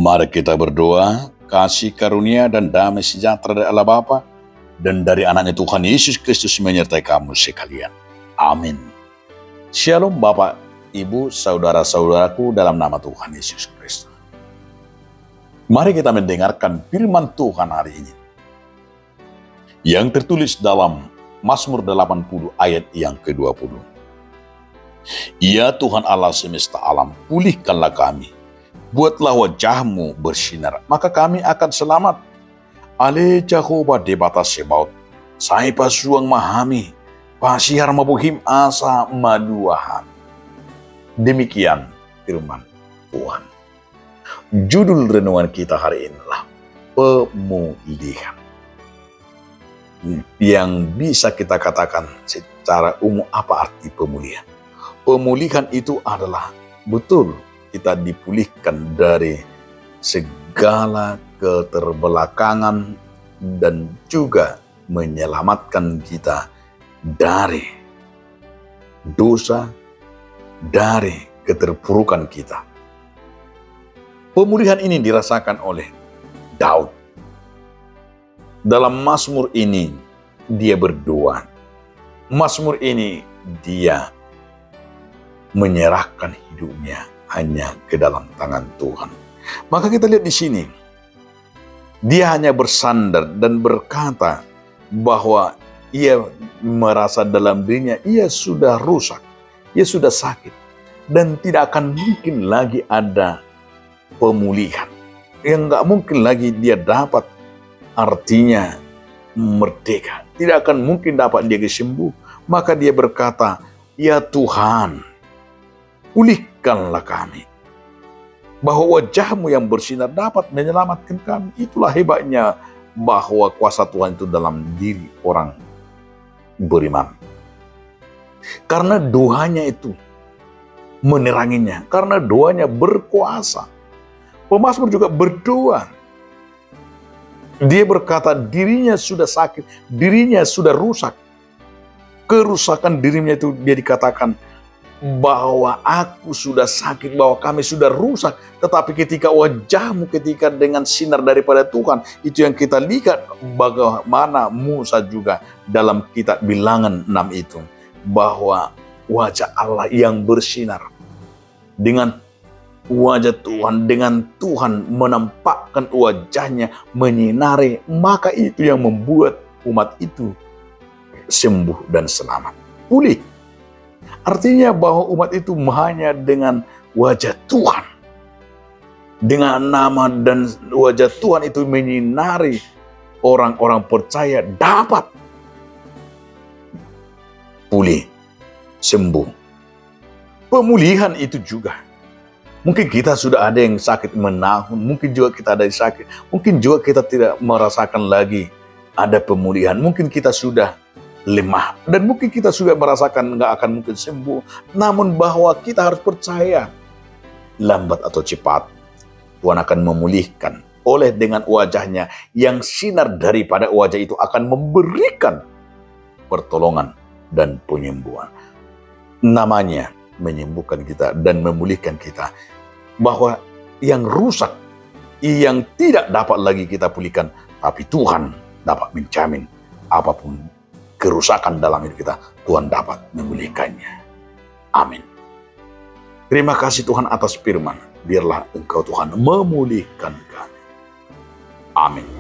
Mari kita berdoa, kasih karunia dan damai sejahtera dari Allah Bapa dan dari anaknya Tuhan Yesus Kristus menyertai kamu sekalian. Amin. Shalom Bapak, Ibu, saudara-saudaraku dalam nama Tuhan Yesus Kristus. Mari kita mendengarkan firman Tuhan hari ini, yang tertulis dalam Mazmur 80 ayat yang ke-20. Ya Tuhan Allah semesta alam, pulihkanlah kami. Buatlah wajahmu bersinar, maka kami akan selamat. Ale Jehovah di batas sebaut, sai pasuang mahami, pasihar mabuhim asa maduahami. Demikian firman Tuhan. Judul renungan kita hari ini adalah pemulihan. Yang bisa kita katakan secara umum apa arti pemulihan? Pemulihan itu adalah betul kita dipulihkan dari segala keterbelakangan dan juga menyelamatkan kita dari dosa, dari keterpurukan kita. Pemulihan ini dirasakan oleh Daud. Dalam Mazmur ini dia berdoa. Mazmur ini dia menyerahkan hidupnya hanya ke dalam tangan Tuhan. Maka kita lihat di sini, dia hanya bersandar dan berkata bahwa ia merasa dalam dirinya ia sudah rusak, ia sudah sakit, dan tidak akan mungkin lagi ada pemulihan. Yang nggak mungkin lagi dia dapat, artinya merdeka. Tidak akan mungkin dapat dia sembuh. Maka dia berkata, ya Tuhan, pulihkanlah kami, bahwa wajahmu yang bersinar dapat menyelamatkan kami. Itulah hebatnya bahwa kuasa Tuhan itu dalam diri orang beriman. Karena doanya itu meneranginya, karena doanya berkuasa. Pemazmur juga berdoa. Dia berkata dirinya sudah sakit, dirinya sudah rusak. Kerusakan dirinya itu dia dikatakan bahwa aku sudah sakit, bahwa kami sudah rusak. Tetapi ketika wajahmu, ketika dengan sinar daripada Tuhan, itu yang kita lihat bagaimana Musa juga dalam kitab Bilangan 6 itu, bahwa wajah Allah yang bersinar dengan wajah Tuhan, dengan Tuhan menampakkan wajahnya menyinari, maka itu yang membuat umat itu sembuh dan selamat, pulih. Artinya bahwa umat itu hanya dengan wajah Tuhan, dengan nama dan wajah Tuhan itu menyinari orang-orang percaya dapat pulih, sembuh. Pemulihan itu juga. Mungkin kita sudah ada yang sakit menahun, mungkin juga kita ada yang sakit, mungkin juga kita tidak merasakan lagi ada pemulihan, mungkin kita sudah lemah, dan mungkin kita sudah merasakan nggak akan mungkin sembuh. Namun bahwa kita harus percaya, lambat atau cepat Tuhan akan memulihkan. Oleh dengan wajahnya yang sinar daripada wajah itu akan memberikan pertolongan dan penyembuhan. Namanya menyembuhkan kita dan memulihkan kita. Bahwa yang rusak, yang tidak dapat lagi kita pulihkan, tapi Tuhan dapat menjamin apapun kerusakan dalam hidup kita, Tuhan dapat memulihkannya. Amin. Terima kasih Tuhan atas firman. Biarlah Engkau Tuhan memulihkan kami. Amin.